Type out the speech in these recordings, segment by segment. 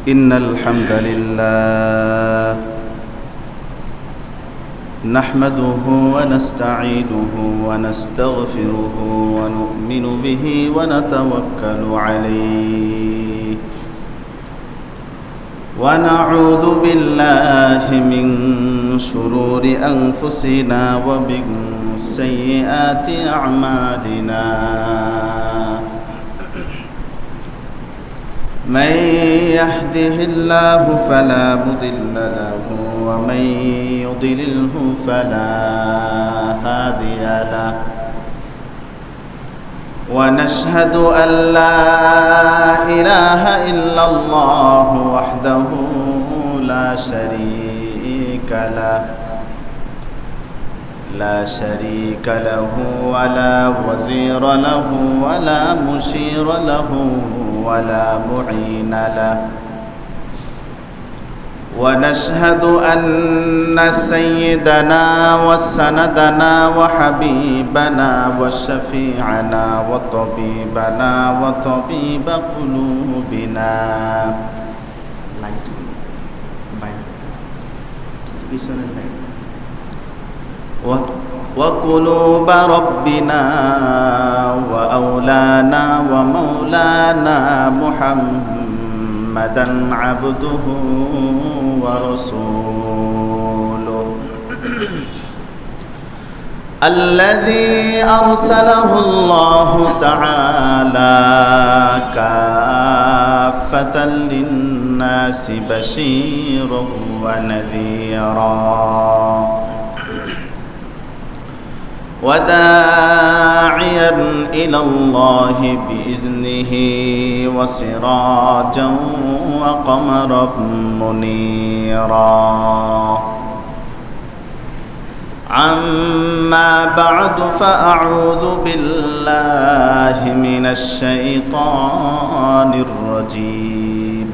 إن الحمد لله نحمده ونستعينه ونستغفره ونؤمن به ونتوكل عليه ونعوذ بالله من شرور أنفسنا ومن سيئات أعمالنا من يهده الله فلا مضل له ومن يضلله فلا هادي له ونشهد أن لا إله إلا الله وحده لا شريك له ولا وزير له ولا مشير له ولا معين له ونشهد أن سيدنا وسندنا وحبيبنا وشفيعنا وطبيبنا وطبيب قلوبنا وقلوب ربنا وأولانا ومولانا محمدا عبده ورسوله الذي أرسله الله تعالى كافة للناس بشيرا ونذيرا وداعيا إلى الله بإذنه وسراجا وقمرا منيرا عما بعد فأعوذ بالله من الشيطان الرجيم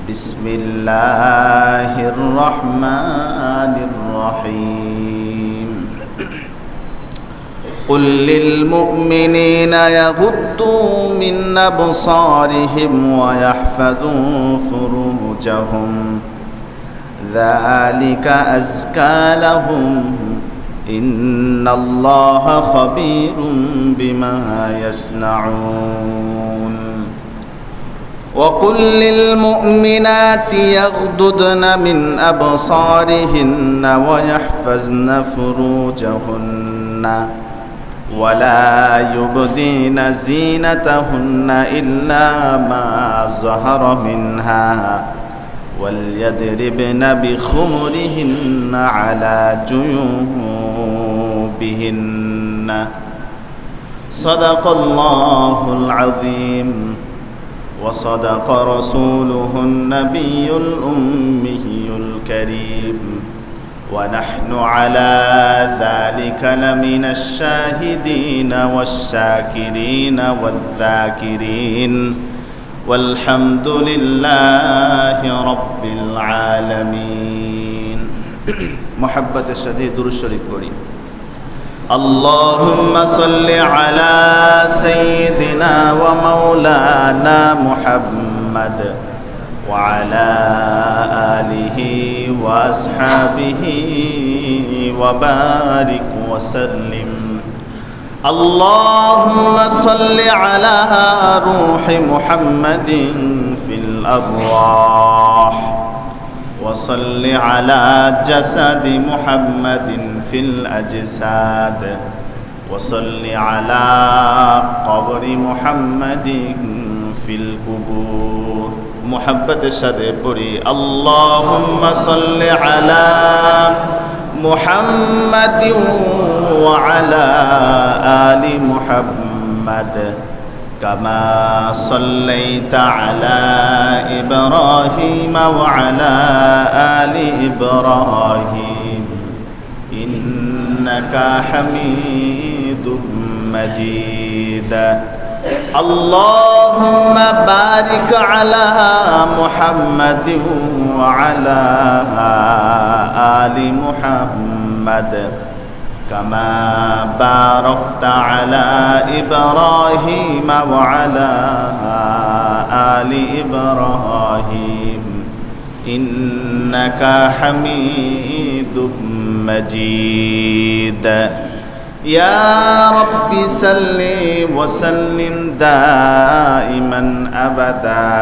بسم الله الرحمن الرحيم قل للمؤمنين يغضوا من أبصارهم ويحفظوا فروجهم ذلك أزكى لهم إن الله خبير بما يصنعون وقل للمؤمنات يغضضن من أبصارهن ويحفظن فروجهن ولا يبدين زينتهن إلا ما ظهر منها وليضربن بخمرهن على جيوبهن صدق الله العظيم وصدق رسوله النبي الأمي الكريم ونحن على ذلك لمن الشاهدين والشاكرين والذاكرين والحمد لله رب العالمين محبة شديد الشريك بري اللهم صل على سيدنا ومولانا محمد وعلى آله وأصحابه وبارك وسلم اللهم صل على روح محمد في الأرواح وصل على جسد محمد في الأجساد وصل على قبر محمد في القبور محبت شدے پوری اللهم صل على محمد وعلى آل محمد كما صليت على إبراهيم وعلى آل إبراهيم إنك حميد مجيد اللهم بارك على محمد وعلى آل محمد كما باركت على إبراهيم وعلى آل إبراهيم إنك حميد مجيد يا رب صل وسلم دائما أبدا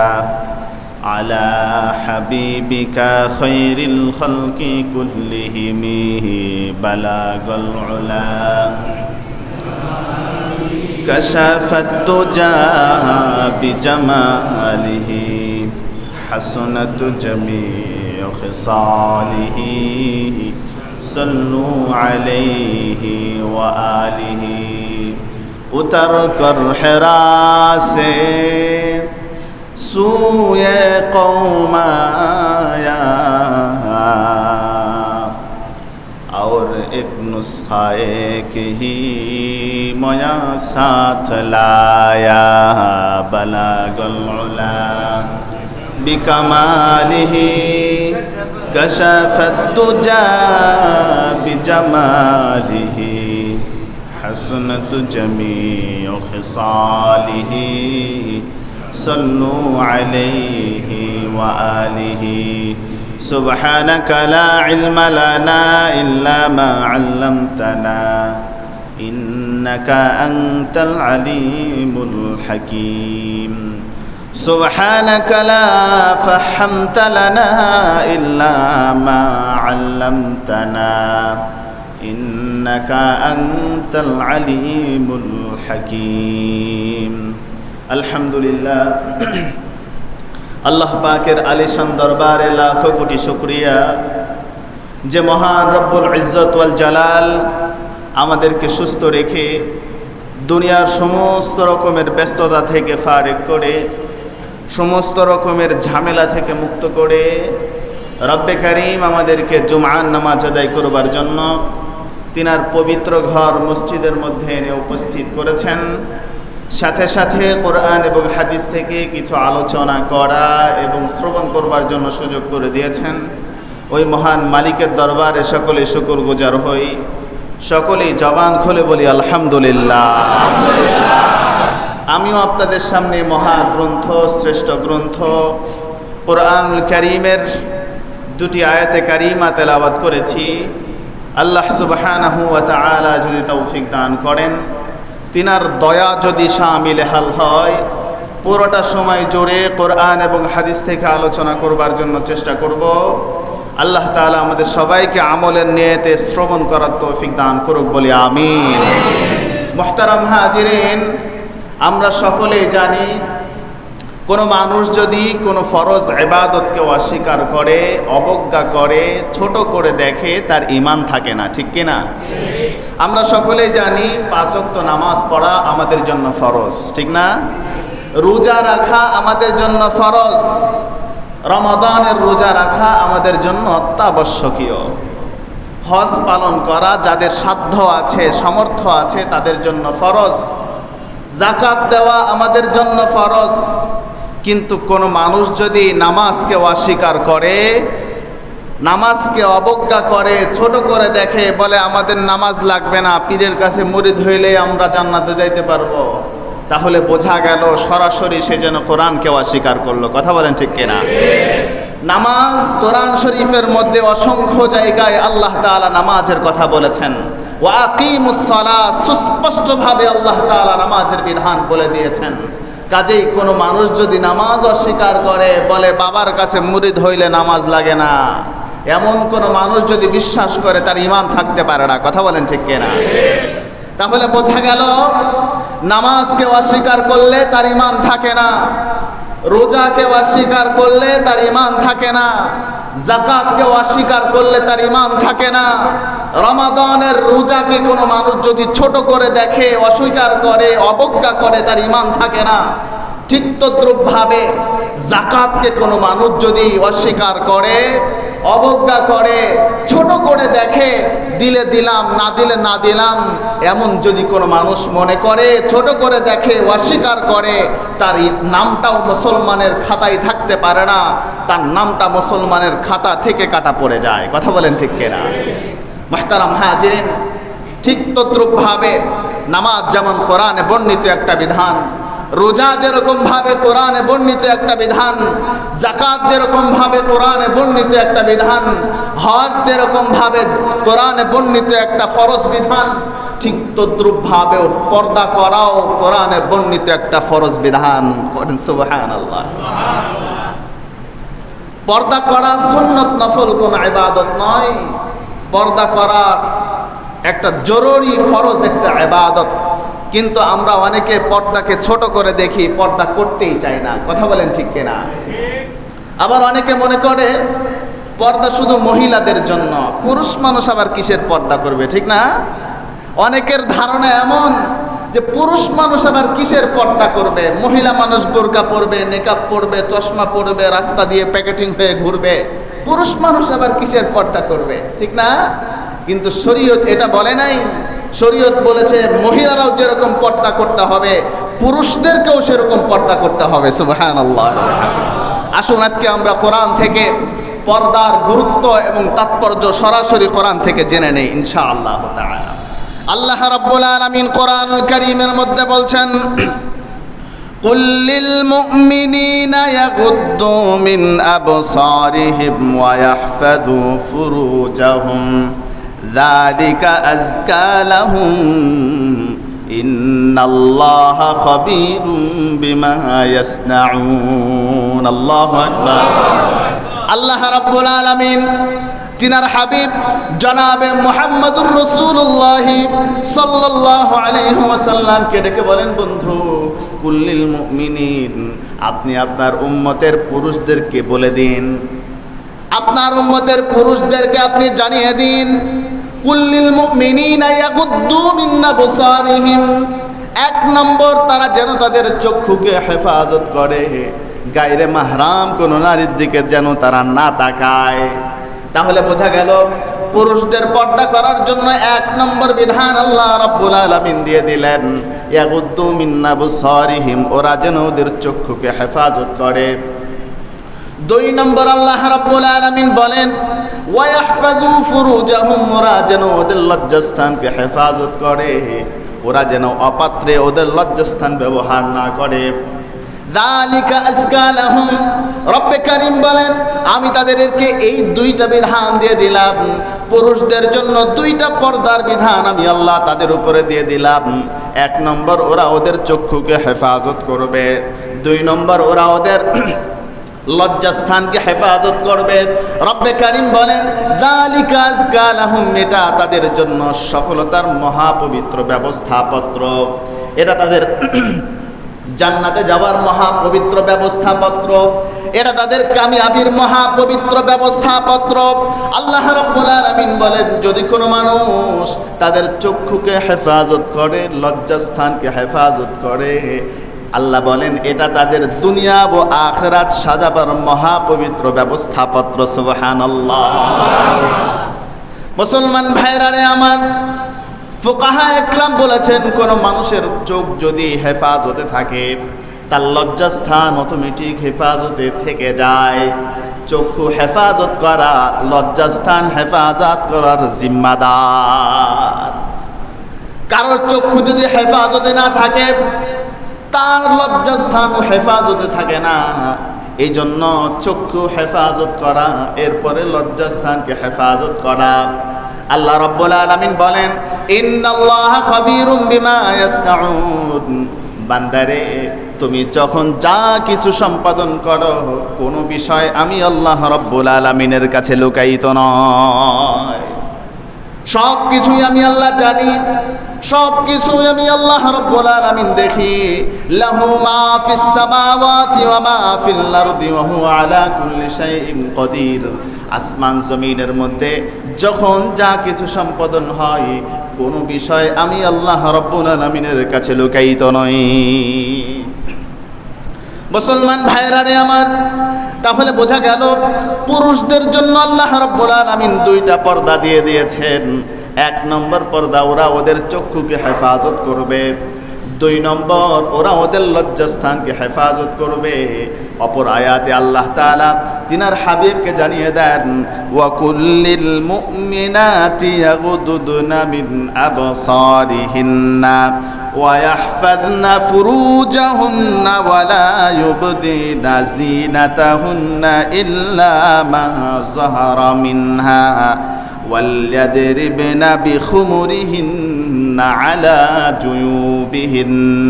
على حبيبك خير الخلق كلهم بلاغ العلا كشف الدجى بجماله حسنت جميع خصاله صلوا عليه وآله उतर कर हिरा से सूए कौम आया और एक नुस्खा एक ही मोया साथ लाया बलागुल उला बिकमालिही कशफत दुजा बिजमालिही हसनत जमीअ खिसालिही सल्लु अलैहि व आलिहि सुब्हानक ला इल्म लना इल्ला मा अल्लमतना इन्नका अंतल अलीमुल हकीम सुब्हानक ला फहमत लना इल्ला मा अल्लमतना इन्नका अंतल अलीमुल हकीम আলহামদুলিল্লাহ আল্লাহ পাকের আলিশান দরবারে লাখো কোটি শুকরিয়া যে মহান রব্বুল ইজ্জত ওয়াল জালাল আমাদেরকে সুস্থ রেখে দুনিয়ার সমস্ত রকমের ব্যস্ততা থেকে ফারেক করে সমস্ত রকমের ঝামেলা থেকে মুক্ত করে রব্বে কারীম আমাদেরকে জুমআর নামাজ আদায় করবার জন্য তিনার পবিত্র ঘর মসজিদের মধ্যে এনে উপস্থিত করেছেন। সাথে সাথে কোরআন এবং হাদিস থেকে কিছু আলোচনা করা এবং শ্রবণ করবার জন্য সুযোগ করে দিয়েছেন। ওই মহান মালিকের দরবারে সকলে শুকরগুজার হই, সকলেই জবান খুলে বলি আলহামদুলিল্লাহ। আমিও আপনাদের সামনে মহাগ্রন্থ, শ্রেষ্ঠ গ্রন্থ কোরআনুল কারীমের দুটি আয়াতে কারিমা তেলাওয়াত করেছি। আল্লাহ সুবহানাহু ওয়া তাআলা যদি তৌফিক দান করেন, তিনার দয়া যদি শামিলে হাল হয়, পুরোটা সময় জুড়ে কোরআন এবং হাদিস থেকে আলোচনা করবার জন্য চেষ্টা করব। আল্লাহ তাআলা আমাদের সবাইকে আমলের নিয়তে শ্রবণ করার তৌফিক দান করুক বলি আমিন। মুহতারাম হাজিরিন, আমরা সকলেই জানি কোনো মানুষ যদি কোনো ফরজ ইবাদতকে অস্বীকার করে, অবজ্ঞা করে, ছোট করে দেখে, তার ঈমান থাকে না, ঠিক কি না? আমরা সকলেই জানি 5 ওয়াক্ত নামাজ পড়া আমাদের জন্য ফরজ, ঠিক না? রোজা রাখা আমাদের জন্য ফরজ, রমাদানের রোজা রাখা আমাদের জন্য অত্যাবশ্যকীয়। হজ পালন করা যাদের সাধ্য আছে, সামর্থ্য আছে, তাদের জন্য ফরজ। যাকাত দেওয়া আমাদের জন্য ফরজ। কিন্তু কোনো মানুষ যদি নামাজকে অস্বীকার করে, নামাজকে অবজ্ঞা করে, ছোট করে দেখে, বলে আমাদের নামাজ লাগবে না, পীরের কাছে মুরিদ হইলে আমরা জান্নাতে যাইতে পারবো, তাহলে বোঝা গেল সরাসরি সে যেন কোরআনকে অস্বীকার করলো। কথা বলেন ঠিক কিনা? নামাজ কোরআন শরীফের মধ্যে অসংখ্য জায়গায় আল্লাহ তাআলা নামাজের কথা বলেছেন। ওয়া আকিমুস সালাহ, সুস্পষ্টভাবে আল্লাহ তাআলা নামাজের বিধান বলে দিয়েছেন। কাজেই কোনো মানুষ যদি নামাজ অস্বীকার করে, বলে বাবার কাছে মুরিদ হইলে নামাজ লাগে না, এমন কোনো মানুষ যদি বিশ্বাস করে, তার ঈমান থাকতে পারে না। কথা বলেন ঠিক কিনা? তাহলে বোঝা গেল নামাজকে অস্বীকার করলে তার ঈমান থাকে না, রোজাকে অস্বীকার করলে তার ঈমান থাকে না, যাকাতকে অস্বীকার করলে তার ঈমান থাকে না। রমাদানের রোজাকে কোনো মানুষ যদি ছোট করে দেখে, অস্বীকার করে, অবজ্ঞা করে, তার ঈমান থাকে না। ঠিক তদ্রূপভাবে যাকাতকে কোনো মানুষ যদি অস্বীকার করে, অবজ্ঞা করে, ছোট করে দেখে, দিলে দিলাম, না দিলে না দিলাম, এমন যদি কোনো মানুষ মনে করে, ছোট করে দেখে, অস্বীকার করে, তার নামটাও মুসলমানের খাতায় থাকতে পারে না, তার নামটা মুসলমানের খাতা থেকে কাটা পড়ে যায়। কথা বলেন ঠিক কিনা? মুহতারাম হাজিরিন, ঠিক তদ্রূপভাবে নামাজ যেমন কোরআনে বর্ণিত একটা বিধান, রোজা যেরকম ভাবে কোরআনে বর্ণিত একটা বিধান, যাকাত যেরকম ভাবে কোরআনে বর্ণিত একটা বিধান, হজ যেরকম ভাবে কোরআনে বর্ণিত একটা ফরজ বিধান, ঠিক তদ্রূপ ভাবেও পর্দা করাও কোরআনে বর্ণিত একটা ফরজ বিধান। সুবহানাল্লাহ। পর্দা করা সুন্নত নফল কোন ইবাদত নয়, পর্দা করা একটা জরুরি ফরজ একটা ইবাদত। কিন্তু আমরা অনেকে পর্দাকে ছোট করে দেখি, পর্দা করতেই চাই না। কথা বলেন ঠিক কিনা? আবার অনেকে মনে করে পর্দা শুধু মহিলাদের জন্য, পুরুষ মানুষ আবার কিসের পর্দা করবে, ঠিক না? অনেকের ধারণা এমন যে পুরুষ মানুষ আবার কিসের পর্দা করবে, মহিলা মানুষ বোরকা পরবে, নেকাব পরবে, চশমা পরবে, রাস্তা দিয়ে প্যাকেটিং হয়ে ঘুরবে, পুরুষ মানুষ আবার কিসের পর্দা করবে, ঠিক না? কিন্তু শরীয়ত এটা বলে নাই। শরীয়ত বলেছে মহিলারাও যেরকম পর্দা করতে হবে, পুরুষদেরকেও সেরকম পর্দা করতে হবে। সুবহানাল্লাহ। আসুন আজকে আমরা কোরআন থেকে পর্দার গুরুত্ব এবং তাৎপর্য সরাসরি কোরআন থেকে জেনে নেই ইনশাআল্লাহ তাআলা। আল্লাহ রাব্বুল আলামিন কোরআনুল কারীমের মধ্যে বলছেন, কুল লিল মুমিনিনা ইয়াগুদ্দু মিন আবসারিহিম ওয়া ইয়াহফাযু ফুরুজাহুম যালিকা আযকা লাহুম ইন্নাল্লাহা খাবীরুম বিমা ইয়াসনাউন। আল্লাহু আকবার। আল্লাহ রাব্বুল আলামিন তিনার হাবিব জনাবে মুহাম্মদুর রাসূলুল্লাহ সাল্লাল্লাহু আলাইহি ওয়াসাল্লামকে ডেকে বলেন, বন্ধু কুল্লিল মুমিনিন, আপনি আপনার উম্মতের পুরুষদেরকে বলে দিন, আপনার উম্মতের পুরুষদেরকে আপনি জানিয়ে দিন, কুল্লিল মুমিনিনা ইয়াগুদ্দু মিন আবসারিহিম, এক নম্বর তারা যেন তাদের চক্ষুকে হেফাজত করে, গায়রে মাহরাম কোন নারীর দিকে যেন তারা না তাকায়। তাহলে বোঝা গেল পুরুষদের পর্দা করার জন্য এক নম্বর বিধান আল্লাহ রাব্বুল আলামিন দিয়ে দিলেন, ইয়াগুদ্দু মিন আবসারিহিম, ওরা যেন ওদের চক্ষুকে হেফাজত করে। দুই নম্বর আল্লাহ রাব্বুল আলামিন বলেন, ওয়া ইয়াহফাযু ফুরুজাহুম, ওরা যেন ওদের লজ্জাস্থানকে হেফাজত করে, ওরা যেন অপাত্রে ওদের লজ্জাস্থান ব্যবহার না করে। যালিকা আযকা লাহুম, রব্বে কারীম বলেন আমি তাদেরকে এই দুইটা বিধান দিয়ে দিলাম, পুরুষদের জন্য দুইটা পর্দার বিধান আমি আল্লাহ তাদের উপরে দিয়ে দিলাম। এক নম্বর ওরা ওদের চক্ষুকে হেফাজত করবে, দুই নম্বর ওরা ওদের লজ্জাস্থানকে হেফাজত করবে। রব্বে কারীম বলেন যালিকা আযকা লাহুম, এটা তাদের জন্য সফলতার মহাপবিত্র ব্যবস্থাপত্র, এটা তাদের জান্নাতে যাওয়ার মহাপবিত্র ব্যবস্থাপত্র, এটা তাদের কামিয়াবির মহাপবিত্র ব্যবস্থাপত্র। আল্লাহ রাব্বুল আলামিন বলেন যদি কোনো মানুষ তাদের চক্ষুকে হেফাজত করে, লজ্জাস্থানকে হেফাজত করে, আল্লাহ বলেন এটা তাদের দুনিয়া ও আখিরাত সাজাবার মহাপবিত্র ব্যবস্থাপত্র। সুবহানাল্লাহ। মুসলমান ভাইরা রে আমার, ফুকাহা একরাম বলেছেন কোন মানুষের চোখ যদি হেফাজতে থাকে, তার লজ্জাস্থান অটোমেটিক হেফাজতে থেকে যায়। চক্ষু হেফাজত করা, লজ্জাস্থান হেফাজত করার জিম্মাদার। কারোর চক্ষু যদি হেফাজতে না থাকে, তার লজ্জাস্থান হেফাজতে থাকে না। এই জন্য চক্ষু হেফাজত করা, এরপরে লজ্জাস্থানকে হেফাজত করা। আল্লাহ রাব্বুল আলামিন বলেন ইন্নাল্লাহা খাবীরুম বিমা ইয়াসনাউন, বান্দারে তুমি যখন যা কিছু সম্পাদন করো, কোনো বিষয় আমি আল্লাহ রাব্বুল আলামিনের কাছে লুকায়িত নয়। সব কিছুই আমি আল্লাহ জানি, সব কিছুই আমি আল্লাহ রাব্বুল আলামিন দেখি। লাহু মা ফিস সামাওয়াতি ওয়া মা ফিল আরদি ওয়া হুয়া আলা কুল্লি শাইইন কাদির। আসমান জমিনের মধ্যে যখন যা কিছু সম্পাদন হয়, কোনো বিষয় আমি আল্লাহ রাব্বুল আলামিনের কাছে লুকায়িত নই। মুসলমান ভাইরা রে আমার, তাহলে বোঝা গেল পুরুষদের জন্য আল্লাহ রাব্বুল আলামিন দুইটা পর্দা দিয়ে দিয়েছেন। এক নম্বর পর্দা ওরা ওদের চক্ষুকে হেফাজত করবে, দুই নম্বর, ওরা ওদের লজ্জাস্থানকে হেফাজত করবে। অপর আয়াতে আল্লাহ তাআলা তিনার হাবিবকে জানিয়ে দেন, ওয়া কুল্লিল মুমিনাতি ইয়াগুদুদনা মিন আবসারিহিন্না ওয়া ইয়াহফাযনা ফুরুজাহুন্না ওয়া লা ইউবদিনা যিনাতাহুন্না ইল্লা মা যাহারা মিনহা ওয়ালইয়াদরিবনা বিখুমুরিহিন্না আলা জুয়ুবিহিন্না।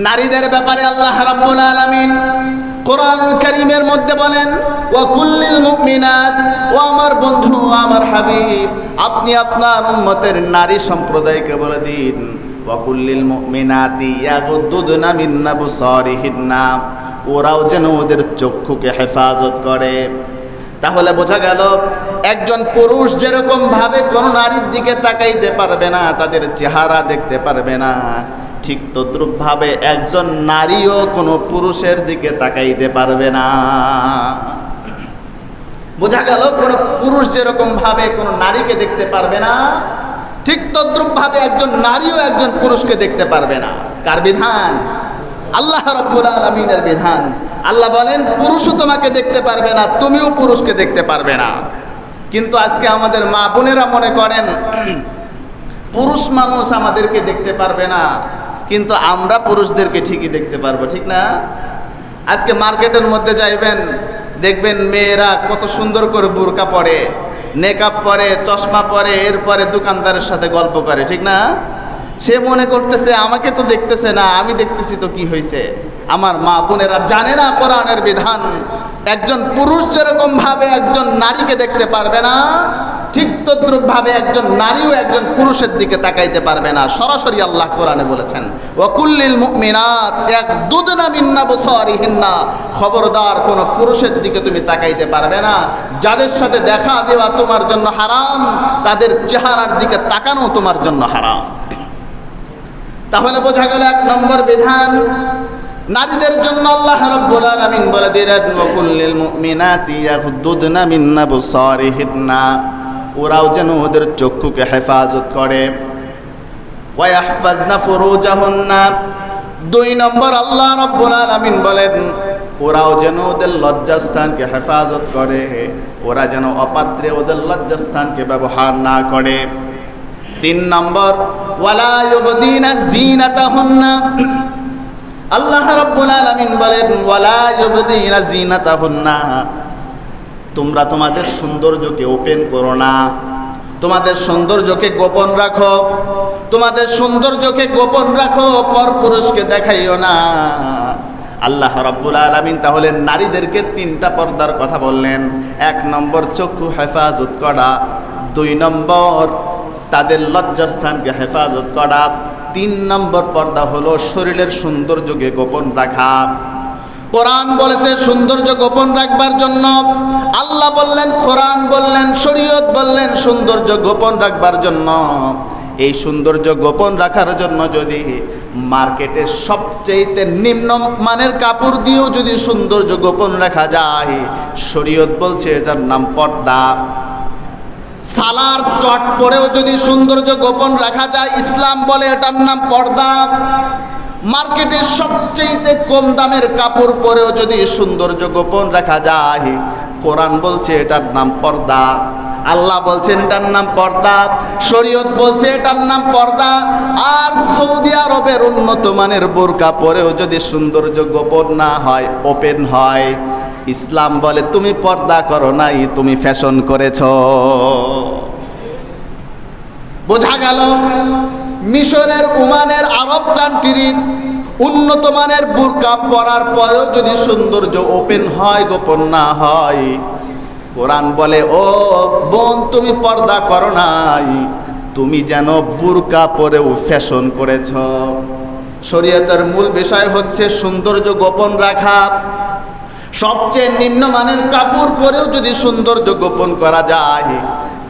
নারীদের ব্যাপারে আল্লাহ রাব্বুল আলামিন কোরআনুল কারীমের মধ্যে বলেন, ওয়া কুল্লিল মুমিনাত, ও আমার বন্ধু, আমার হাবিব, আপনি আপনার উম্মতের নারী সম্প্রদায়কে বলে দিন, ওয়া কুল্লিল মুমিনাতি ইয়াগুদ্দুদনা মিন আবসারিহিন্না, ওরাও যেন ওদের চক্ষুকে হেফাজত করে। তাহলে বোঝা গেল, একজন পুরুষ যেরকম ভাবে কোন নারীর দিকে তাকাইতে পারবে না, তাদের চেহারা দেখতে পারবে না, ঠিক তদ্রুপ ভাবে একজন নারীও কোনো পুরুষের দিকে তাকাইতে পারবে না। বোঝা গেল, কোন পুরুষ যেরকম ভাবে কোন নারীকে দেখতে পারবে না, ঠিক তদ্রুপ ভাবে একজন নারীও একজন পুরুষকে দেখতে পারবে না। কার বিধান? আল্লাহ রাব্বুল আলামিনের বিধান। আল্লাহ বলেন, পুরুষও তোমাকে দেখতে পারবে না, তুমিও পুরুষকে দেখতে পারবে না। কিন্তু আজকে আমাদের মা বোনেরা মনে করেন পুরুষ মানুষ আমাদেরকে দেখতে পারবে না, কিন্তু আমরা পুরুষদেরকে ঠিকই দেখতে পারবো, ঠিক না? আজকে মার্কেটের মধ্যে যাইবেন, দেখবেন মেয়েরা কত সুন্দর করে বুরকা পরে, নেকআপ পরে, চশমা পরে, এরপরে দোকানদারের সাথে গল্প করে, ঠিক না? সে মনে করতেছে আমাকে তো দেখতেছে না, আমি দেখতেছি তো কি হয়েছে। আমার মা বোনেরা জানে না কোরআনের বিধান, একজন পুরুষ যেরকম ভাবে একজন নারীকে দেখতে পারবে না, ঠিক তদ্রুপ ভাবে একজন নারীও একজন পুরুষের দিকে তাকাইতে পারবে না। সরাসরি আল্লাহ কোরআনে বলেছেন, ওয়া কুল্লিল মুমিনাত ইয়াগুদুদনা মিন আবসারিহিন্না, খবরদার কোন পুরুষের দিকে তুমি তাকাইতে পারবে না। যাদের সাথে দেখা দেওয়া তোমার জন্য হারাম, তাদের চেহারার দিকে তাকানো তোমার জন্য হারাম। তাহলে বোঝা গেল, এক নম্বর বিধান নারীদের জন্য আল্লাহ রাব্বুল আলামিন বলে দিলেন, ওয়া কুল্লিল মুমিনাতি ইয়াগুদুদনা মিন আবসারিহিন্না, ওরাও যেন ওদের চক্ষুকে হেফাজত করে। ওয়া ইয়াহফাযনা ফুরুজাহুন্না, দুই নম্বর আল্লাহ রাব্বুল আলামিন বলেন, ওরাও যেন ওদের লজ্জাস্থানকে হেফাজত করে, ওরা যেন অপাত্রে ওদের লজ্জাস্থানকে ব্যবহার না করে। তিন নম্বর, ওয়ালা ইউবদিনা যিনাতাহুন্না, আল্লাহ রাব্বুল আলামিন বলেন, ওয়ালা ইউবদিনা যিনাতাহুন্না, তোমরা তোমাদের সৌন্দর্যকে ওপেন করো না, তোমাদের সৌন্দর্যকে গোপন রাখো, তোমাদের সৌন্দর্যকে গোপন রাখো, পরপুরুষকে দেখাইও না। আল্লাহ রাব্বুল আলামিন তাহলে নারীদেরকে তিনটা পর্দার কথা বললেন। এক নম্বর চক্ষু হেফাজত করা, দুই নম্বর তাদের লজ্জাস্থানকে হেফাজত করা, তিন নম্বর পর্দা হলো শরীরের সৌন্দর্যকে গোপন রাখা। কোরআন বলেছে সৌন্দর্য গোপন রাখবার জন্য, আল্লাহ বললেন, কোরআন বললেন, শরীয়ত বললেন সৌন্দর্য গোপন রাখবার জন্য। এই সৌন্দর্য গোপন রাখার জন্য যদি মার্কেটের সবচেয়ে নিম্ন মানের কাপড় দিয়েও যদি সৌন্দর্য গোপন রাখা যায়, শরীয়ত বলছে এটার নাম পর্দা। সালার চট পরেও যদি সৌন্দর্য গোপন রাখা যায়, ইসলাম বলে এটার নাম পর্দা। মার্কেটের সবচেয়ে কম দামের কাপড় পরেও যদি সৌন্দর্য গোপন রাখা যায়, কোরআন বলছে এটার নাম পর্দা। আল্লাহ বলছেন এটার নাম পর্দা, শরীয়ত বলছে এটার নাম পর্দা। আর সৌদি আরবের উন্নত মানের বোরকা পরেও যদি সৌন্দর্য গোপন না হয়, ওপেন হয়, ইসলাম বলে তুমি পর্দা করো নাই, তুমি ফ্যাশন করেছ। বোঝা গেল, মিশরের, ওমানের, আরব কান্ট্রির উন্নত মানের বুরকা পরার পরেও যদি সৌন্দর্য ওপেন হয়, গোপন না হয়, কোরআন বলে ও বোন তুমি পর্দা করো নাই, তুমি যেন বুরকা পরেও ফ্যাশন করেছ। শরীয়তের মূল বিষয় হচ্ছে সৌন্দর্য গোপন রাখা। সবচেয়ে নিম্নমানের কাপড় পরেও যদি সৌন্দর্য গোপন করা যায়,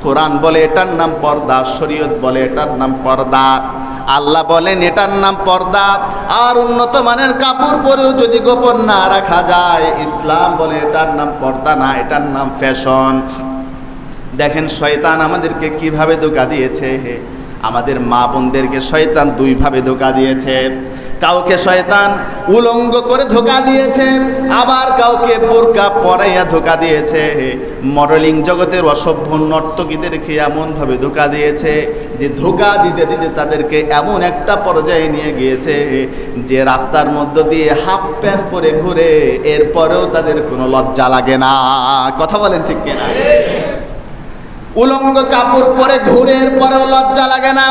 কোরআন বলে এটার নাম পর্দা, শরীয়ত বলে এটার নাম পর্দা, আল্লাহ বলেন এটার নাম পর্দা। আর উন্নত মানের কাপড় পরেও যদি গোপন না রাখা যায়, ইসলাম বলে এটার নাম পর্দা না, এটার নাম ফ্যাশন। দেখেন শয়তান আমাদেরকে কিভাবে ধোঁকা দিয়েছে। আমাদের মা বোনদেরকে শয়তান দুইভাবে ধোঁকা দিয়েছে। কাউকে শয়তান উলঙ্গ করে ধোঁকা দিয়েছে, আবার কাউকে বোরকা পরাইয়া ধোঁকা দিয়েছে। মডেলিং জগতের অসভ্য নর্তকীদেরকে এমনভাবে ধোঁকা দিয়েছে যে ধোঁকা দিতে দিতে তাদেরকে এমন একটা পর্যায়ে নিয়ে গিয়েছে যে রাস্তার মধ্য দিয়ে হাফ প্যান্ট পরে ঘুরে, এরপরেও তাদের কোনো লজ্জা লাগে না। কথা বলেন ঠিক কিনা? উলঙ্গ কাপড় পরে ঘুরে, এরপরেও লজ্জা লাগে না।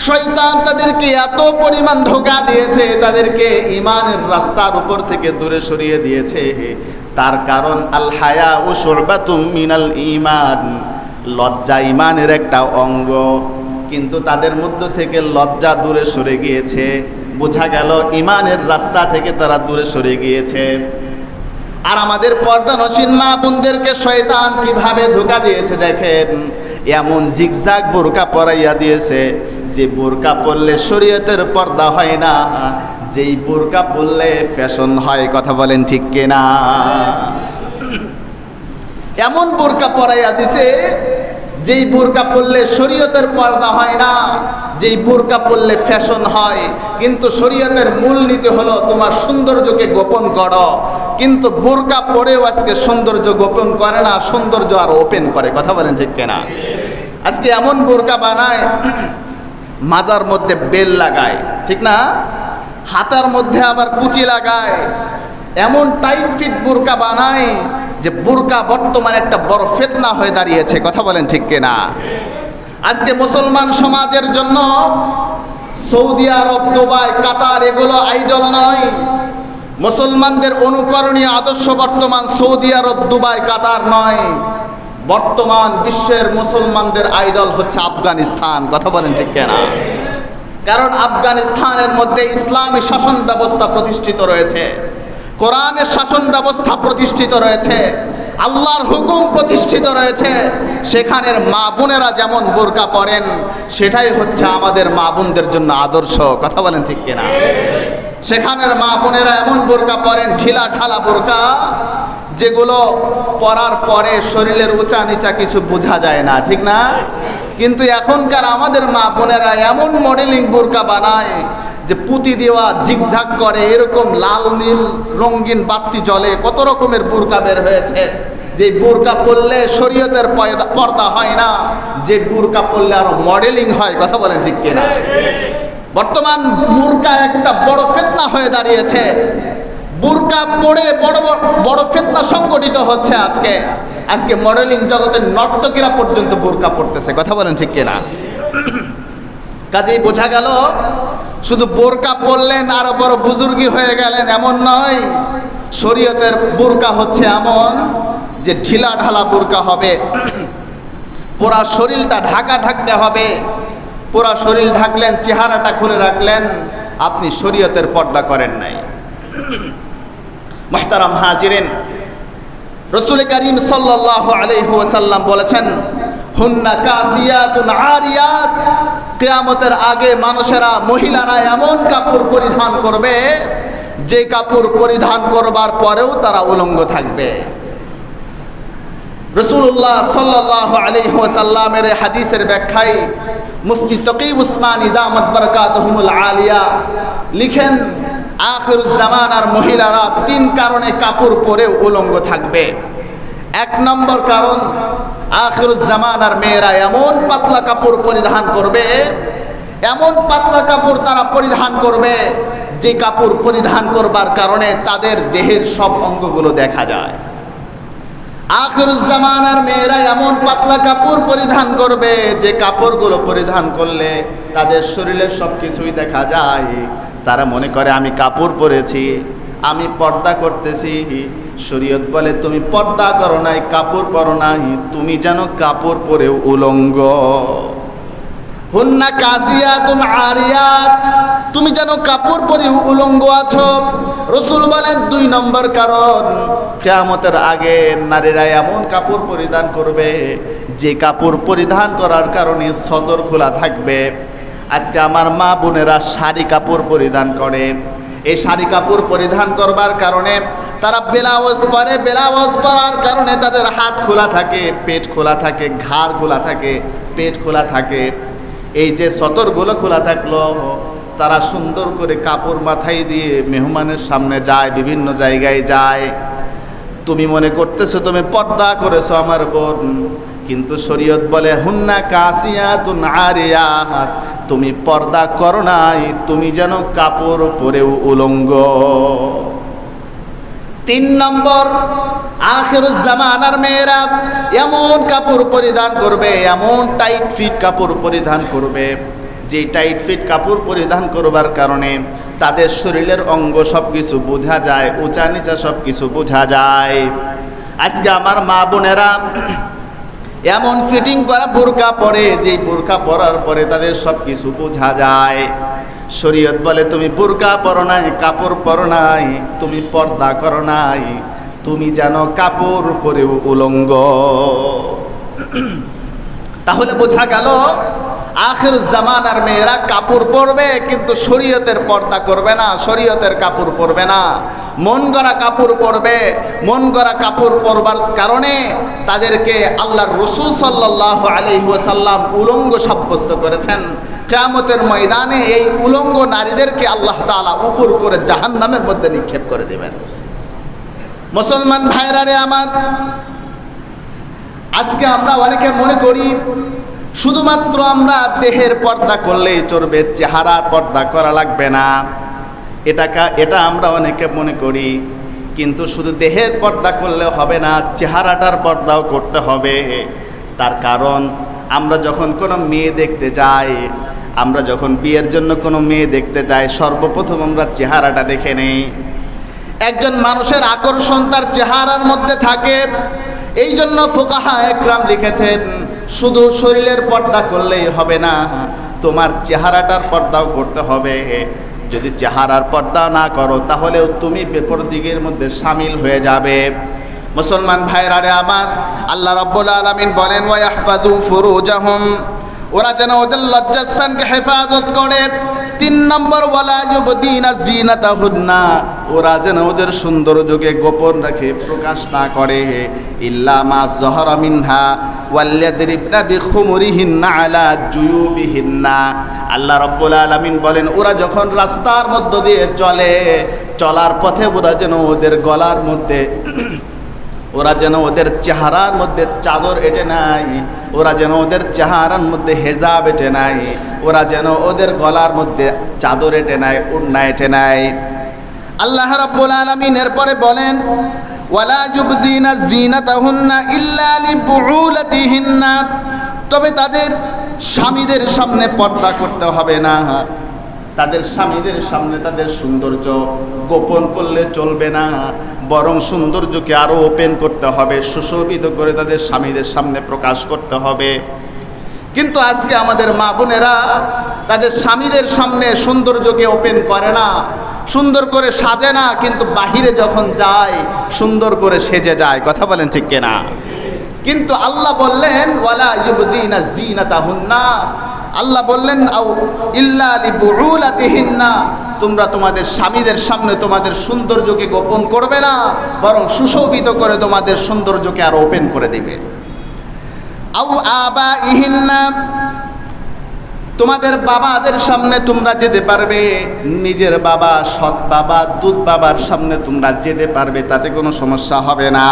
শয়তান তাদেরকে এত পরিমাণ ধোঁকা দিয়েছে, তাদেরকে ঈমানের রাস্তার উপর থেকে দূরে সরিয়ে দিয়েছে। তার কারণ আল হায়া ও শুরবাতুম মিনাল ঈমান, লজ্জা ঈমানের একটা অঙ্গ, কিন্তু তাদের মধ্য থেকে লজ্জা দূরে সরে গিয়েছে। বোঝা গেল ঈমানের রাস্তা থেকে তারা দূরে সরে গিয়েছে। আর আমাদের পর্দানসীন মা বোনদেরকে শয়তান কিভাবে ধোঁকা দিয়েছে দেখেন, এমন জিগজাগ বোরকা পরাইয়া দিয়েছে যে বোরকা পরলে শরীয়তের পর্দা হয় না, যেই বোরকা পরলে ফ্যাশন হয়। কথা বলেন ঠিক কিনা? এমন বোরকা পরাইয়া দিছে যেই বোরকা পরলে শরীয়তের পর্দা হয় না, যেই বোরকা পরলে ফ্যাশন হয়। কিন্তু শরীয়তের মূলনীতি হলো তোমার সৌন্দর্যকে গোপন করো, কিন্তু বোরকা পরেও আজকে সৌন্দর্য গোপন করে না, সৌন্দর্য আর ওপেন করে। কথা বলেন ঠিক কিনা? আজকে এমন বোরকা বানায় মাজার মধ্যে বেল লাগায়, ঠিক না? হাতার মধ্যে আবার কুচি লাগায়, এমন টাইট ফিট বোরকা বানায় যে বোরকা বর্তমানে একটা বড় ফিতনা হয়ে দাঁড়িয়েছে। কথা বলেন ঠিক কিনা? আজকে মুসলমান সমাজের জন্য সৌদি আরব, দুবাই, কাতার এগুলো আইডল নয়। মুসলমানদের অনুকরণীয় আদর্শ বর্তমান সৌদি আরব, দুবাই, কাতার নয়। বর্তমান বিশ্বের মুসলমানদের আইডল হচ্ছে আফগানিস্তান। কথা বলেন ঠিক কিনা? কারণ আফগানিস্তানের মধ্যে ইসলামী শাসন ব্যবস্থা প্রতিষ্ঠিত রয়েছে, কোরআনের শাসন ব্যবস্থা প্রতিষ্ঠিত রয়েছে, আল্লাহর হুকুম প্রতিষ্ঠিত রয়েছে। সেখানের মা বোনেরা যেমন বোরকা পরেন, সেটাই হচ্ছে আমাদের মা বোনদের জন্য আদর্শ। কথা বলেন ঠিক কিনা? সেখানের মা বোনেরা এমন বোরকা পরেন, ঢিলা ঢালা বোরকা, যেগুলো পরার পরে শরীরের উঁচা নিচা কিছু বোঝা যায় না, ঠিক না? কিন্তু এখনকার আমাদের মা বোনেরা এমন মডেলিং বোরকা বানায় যে পুঁতি দেওয়া, ঝিকঝাক করে, এরকম লাল নীল রঙিন বাতি জ্বলে, কত রকমের বোরকা বের হয়েছে। যে বোরকা পরলে শরীয়তের পর্দা হয় না, যে বোরকা পরলে আরো মডেলিং হয়। কথা বলেন ঠিক কিনা? বর্তমান বোরকা একটা বড় ফিতনা হয়ে দাঁড়িয়েছে। বোরকা পরে বড় বড় ফিতনা সংগঠিত হচ্ছে। আজকে মডেলিং জগতের নর্তকীরা পর্যন্ত বোরকা পরতেছে। কথা বলেন ঠিক কিনা? কাজেই বোঝা গেল শুধু বোরকা পরলেন আরো বড় বুজুর্গি হয়ে গেলেন এমন নয়। শরীয়তের বোরকা হচ্ছে এমন যে ঢিলা ঢালা বোরকা হবে, পুরা শরীরটা ঢাকতে হবে। পুরা শরীর ঢাকলেন, চেহারাটা খুলে রাখলেন, আপনি শরীয়তের পর্দা করেন নাই। মুহতারাম হাজিরিন, রাসূল করিম সাল্লাল্লাহু আলাইহি ওয়াসাল্লাম বলেছেন, হুন্না কাসিয়াতুন আরিয়াত, কিয়ামতের আগে মানুষেরা, মহিলারা এমন কাপড় পরিধান করবে যে কাপড় পরিধান করবার পরেও তারা উলঙ্গ থাকবে। রাসূলুল্লাহ সাল্লাল্লাহু আলাইহি ওয়াসাল্লামের হাদিসের ব্যাখ্যায় মুফতি তকি উসমানী দামাত বারাকাতুহুমুল আলিয়া লিখেন, আখিরুজ জামানার মহিলারা 3 কারণে কাপড় পরে উলঙ্গ থাকবে। 1 নম্বর কারণ, আখিরুজ জামানার মেয়েরা এমন পাতলা কাপড় পরিধান করবে, এমন পাতলা কাপড় তারা পরিধান করবে যে কাপড় পরিধান করবার কারণে তাদের দেহের সব অঙ্গগুলো দেখা যায়। আখিরুজ জামানার মেয়েরা এমন পাতলা কাপড় পরিধান করবে যে কাপড়গুলো পরিধান করলে তাদের শরীরের সব কিছুই দেখা যায়। তারা মনে করে আমি কাপড় পরেছি, আমি পর্দা করতেছি। শরীয়ত বলে তুমি পর্দা করো নাই, কাপড় পরো নাই, তুমি যেন কাপড় পরে উলঙ্গ। হুন্না কাসিয়াতুন আরিয়াত, তুমি যেন কাপড় পরে উলঙ্গ আছো। রাসূল বলেন 2 নম্বর কারণ, কিয়ামতের আগে নারীরা এমন কাপড় পরিধান করবে যে কাপড় পরিধান করার কারণে সদর খোলা থাকবে। আজকে আমার মা বোনেরা শাড়ি কাপড় পরিধান করে, এই শাড়ি কাপড় পরিধান করবার কারণে তারা ব্লাউজ পরে, ব্লাউজ পরার কারণে তাদের হাত খোলা থাকে, পেট খোলা থাকে, ঘাড় খোলা থাকে, পেট খোলা থাকে। এই যে সতরগুলো খোলা থাকলো, তারা সুন্দর করে কাপড় মাথায় দিয়ে মেহমানের সামনে যায়, বিভিন্ন জায়গায় যায়। তুমি মনে করতেছো তুমি পর্দা করেছো আমার বোন, কিন্তু শরীয়ত বলে হুন্না কাসিয়াতুন আরিয়াত, তুমি পর্দা করো নাই, তুমি যেন কাপড় পরেও উলঙ্গ। 3 নম্বর, আখিরুজ জামানার মেয়েরা এমন কাপড় পরিধান করবে, এমন টাইট ফিট কাপড় পরিধান করবে, যে টাইট ফিট কাপড় পরিধান করবার কারণে তাদের শরীরের অঙ্গ সব কিছু বোঝা যায়, উঁচা নিচা সব কিছু বোঝা যায়। আজকে আমার মা বোনেরা এমন ফিটিং করা বোরকা পরে, যে বোরকা পরার পরে তাদের সব কিছু বোঝা যায়। শরীয়ত বলে তুমি বোরকা পরো নাই, কাপড় পরো নাই, তুমি পর্দা করো নাই, তুমি যেন কাপড় পরেও উলঙ্গ। তাহলে বোঝা গেল আখিরুজ জামানার মেয়েরা কাপড় পরবে, কিন্তু শরীয়তের পর্দা করবে না, শরীয়তের কাপড় পরবে না, মন গড়া কাপড় পরবে। মন গড়া কাপড় পরবার কারণে তাদেরকে আল্লাহর রাসূল সাল্লাল্লাহু আলাইহি ওয়াসাল্লাম উলঙ্গ সাব্যস্ত করেছেন। কিয়ামতের ময়দানে এই উলঙ্গ নারীদেরকে আল্লাহ তাআলা উপর করে জাহান্নামের মধ্যে নিক্ষেপ করে দেবেন। মুসলমান ভাইরা রে আমার, আজকে আমরা অনেকে মনে করি শুধুমাত্র আমরা দেহের পর্দা করলেই চলবে, চেহারার পর্দা করা লাগবে না। এটা আমরা অনেকে মনে করি, কিন্তু শুধু দেহের পর্দা করলে হবে না, চেহারাটার পর্দাও করতে হবে। তার কারণ আমরা যখন কোনো মেয়ে দেখতে যাই, আমরা যখন বিয়ের জন্য কোনো মেয়ে দেখতে যাই, সর্বপ্রথম আমরা চেহারাটা দেখে নেই। একজন মানুষের আকর্ষণ তার চেহারার মধ্যে থাকে। এই জন্য ফুকাহা একরাম লিখেছেন শুধু শরীরের পর্দা করলেই হবে না, তোমার চেহারাটার পর্দাও করতে হবে। যদি চেহারার পর্দা না করো তাহলেও তুমি বেপরদিগের মধ্যে শামিল হয়ে যাবে। মুসলমান ভাইরা রে আমার, আল্লাহ রাব্বুল আলামিন বলেন ওয়া ইয়াহফাযু ফুরুজাহুম, ওরা যেন ওদের লজ্জাস্থানকে হেফাজত করে। 3 নম্বর, ওয়ালা ইউবদিনা যিনাতাহুন্না, ওরা যেন ওদের সৌন্দর্যকে গোপন রাখে, প্রকাশ না করে। ইল্লা মা যাহারা মিনহা ওয়াল্লাযরিবনা বিখুমুরিহিন্না আলা জুয়ুবিহিন্না। আল্লাহ রাব্বুল আলামিন বলেন ওরা যখন রাস্তার মধ্য দিয়ে চলে, চলার পথে ওরা যেন ওদের গলার মধ্যে, ওরা যেন ওদের চেহারার মধ্যে চাদর এঁটে নাই, ওরা যেন ওদের চেহারার মধ্যে হেজাব এঁটে নাই, ওরা যেন ওদের গলার মধ্যে চাদর এঁটে নাই, ওড়না এঁটে নাই। আল্লাহ রাব্বুল আলামিন এরপরে বলেন ওয়ালা ইউবদিনা যিনাতাহুন্না ইল্লা লিবুউলাতিহিন্না, তবে তাদের স্বামীদের সামনে পর্দা করতে হবে না, তাদের স্বামীদের সামনে তাদের সৌন্দর্য গোপন করলে চলবে না, বরং সৌন্দর্যকে আরও ওপেন করতে হবে, সুশোভিত করে তাদের স্বামীদের সামনে প্রকাশ করতে হবে। কিন্তু আজকে আমাদের মা বোনেরা তাদের স্বামীদের সামনে সৌন্দর্যকে ওপেন করে না, সুন্দর করে সাজে না, কিন্তু বাহিরে যখন যায় সুন্দর করে সেজে যায়। কথা বলেন ঠিক কিনা? কিন্তু আল্লাহ বললেন ওয়ালা ইউবদিনা যিনাতাহুন্না, আল্লাহ বললেন আও ইল্লা লিবুউলাতিহিন্না, তোমরা তোমাদের স্বামীদের সামনে তোমাদের সৌন্দর্যকে গোপন করবে না, বরং সুশোভিত করে তোমাদের সৌন্দর্যকে আরো ওপেন করে দিবে। আও আবাইহিন্না, তোমাদের বাবাদের সামনে তোমরা যেতে পারবে, নিজের বাবা, সৎ বাবা, দুধ বাবার সামনে তোমরা যেতে পারবে, তাতে কোনো সমস্যা হবে না।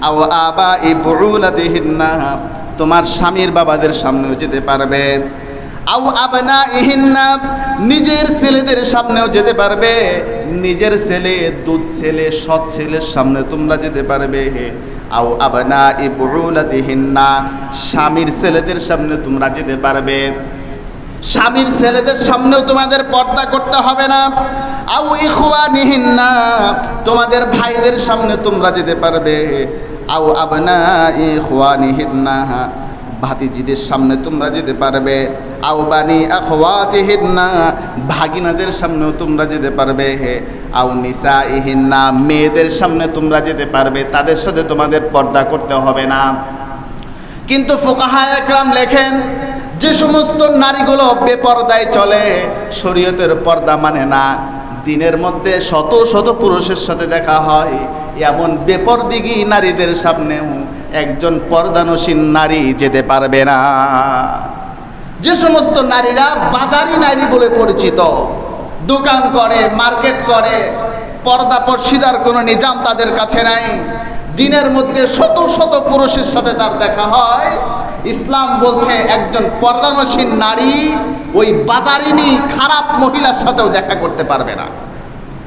আও আবাই বুউলাতিহিন্না, তোমার স্বামীর বাবাদের সামনেও যেতে পারবে। আও আবনাইহিন্না, নিজের ছেলেদের সামনেও যেতে পারবে, নিজের ছেলে, দুধ ছেলে, সৎ ছেলের সামনে তোমরা যেতে পারবে। আও আবনাই বুউলাতিহিন্না, স্বামীর ছেলেদের সামনে তোমরা যেতে পারবে, স্বামীর ছেলেদের সামনেও তোমাদের পর্দা করতে হবে না। আও ইখওয়ানিহিন্না, তোমাদের ভাইদের সামনে তোমরা যেতে পারবে। আও আবনাই ইখওয়ানিহিন্না, ভাতিজিদের সামনে তোমরা যেতে পারবে। আও বানি আখওয়াতিহিন্না, ভাগিনাদের সামনেও তোমরা যেতে পারবে। আও নিসাইহিন্না, মেয়েদের সামনে তোমরা যেতে পারবে, তাদের সাথে তোমাদের পর্দা করতে হবে না। কিন্তু ফুকাহা একরাম লেখেন যে সমস্ত নারীগুলো বেপরদায় চলে, শরীয়তের পর্দা মানে না, দিনের মধ্যে শত শত পুরুষের সাথে দেখা হয়, এমন বেপরদিগী নারীদের সামনেও একজন পর্দানসীন নারী যেতে পারবে না। যে সমস্ত নারীরা বাজারি নারী বলে পরিচিত, দোকান করে, মার্কেট করে, পর্দা পর্শিদার কোনো নিজাম তাদের কাছে নাই, দিনের মধ্যে শত শত পুরুষের সাথে তার দেখা হয়, ইসলাম বলছে একজন পর্দানসীন নারী ওই বাজারিনী খারাপ মহিলার সাথেও দেখা করতে পারবে না।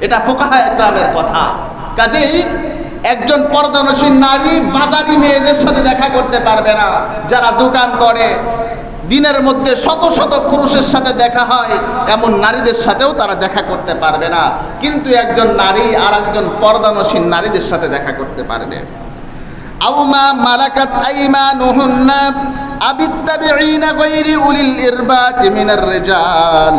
এটা ফুকাহায়ে কেরামের কথা। কাজেই একজন পর্দানসীন নারী বাজারি মেয়েদের সাথে দেখা করতে পারবে না। যারা দোকান করে, দিনের মধ্যে শত শত পুরুষের সাথে দেখা হয়, এমন নারীদের সাথেও তারা দেখা করতে পারবে না। কিন্তু একজন নারী আর একজন পর্দানসীন নারীদের সাথে দেখা করতে পারবে। আউমা মালাকাত আইমানুহুন্না আবিত্তাবিঈনা গায়রি উলিল ইরবাতি মিনার রিজাল।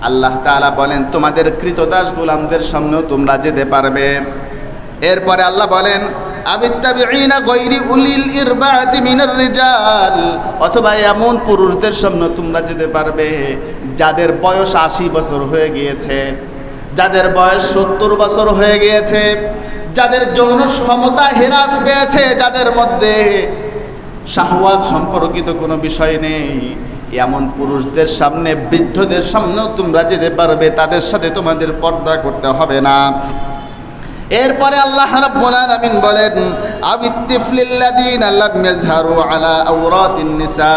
আল্লাহ তাআলা বলেন তোমাদের কৃতদাস গোলামদের সামনেও তোমরা যেতে পারবে। এরপরে আল্লাহ বলেন আবিত্তাবিঈনা গায়রি উলিল ইরবাতি মিনার রিজাল, অথবা এমন পুরুষদের সামনে তোমরা যেতে পারবে যাদের বয়স 80 বছর হয়ে গিয়েছে, যাদের বয়স 70 বছর হয়ে গিয়েছে, যাদের যৌন ক্ষমতা হ্রাস পেয়েছে, যাদের মধ্যে শাহওয়াত সম্পর্কিত কোনো বিষয় নেই, এমন পুরুষদের সামনে, বৃদ্ধদের সামনেও তোমরা যেতে পারবে, তাদের সাথে তোমাদের পর্দা করতে হবে না। এরপরে আল্লাহ রাব্বুল আলামিন বলেন আবিত্তিফলিল্লাযীনা লাম ইয়াজহারু আলা আওরাতিন নিসা,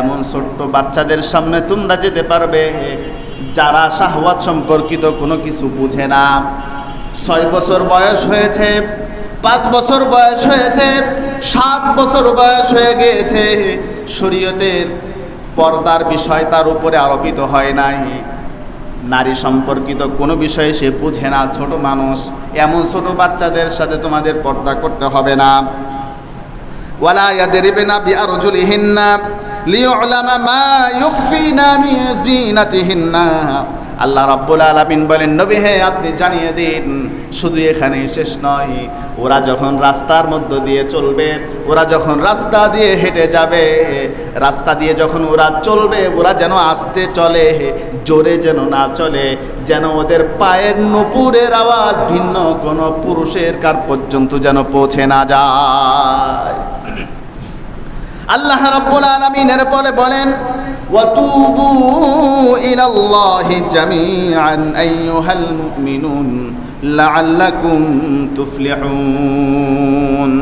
এমন ছোট্ট বাচ্চাদের সামনে তোমরা যেতে পারবে যারা শাহওয়াত সম্পর্কিত কোনো কিছু বুঝে না। 6 বছর বয়স হয়েছে, 5 বছর বয়স হয়েছে, 7 বছর বয়স হয়ে গিয়েছে, শরীয়তের পর্দার বিষয় তার উপরে আরোপিত হয় নাই, নারী সম্পর্কিত কোনো বিষয়ে সে বুঝে না, ছোট মানুষ, এমন ছোট বাচ্চাদের সাথে তোমাদের পর্দা করতে হবে না। ওয়ালা ইয়াদরিবনা বিআরজুলিহিন্না লিয়ুলামা মা ইউখফিনা মিন যিনাতিহিন্না। আল্লাহ রাব্বুল আলামিন বলেন নবী হে আপনি জানিয়ে দিন, শুধু এখানেই শেষ নয়, ওরা যখন রাস্তার মধ্য দিয়ে চলবে, ওরা যখন রাস্তা দিয়ে হেঁটে যাবে, রাস্তা দিয়ে যখন ওরা চলবে, ওরা যেন আস্তে চলে, জোরে যেন না চলে, যেন ওদের পায়ের নুপুরের আওয়াজ ভিন্ন কোনো পুরুষের কার পর্যন্ত যেন পৌঁছে না যায়। আল্লাহ রাব্বুল আলামিন এরপরে বলেন ওয়াতুবু ইলাল্লাহি জামিআন আইয়ুহাল মুমিনুন লাআল্লাকুম তুফলিহুন।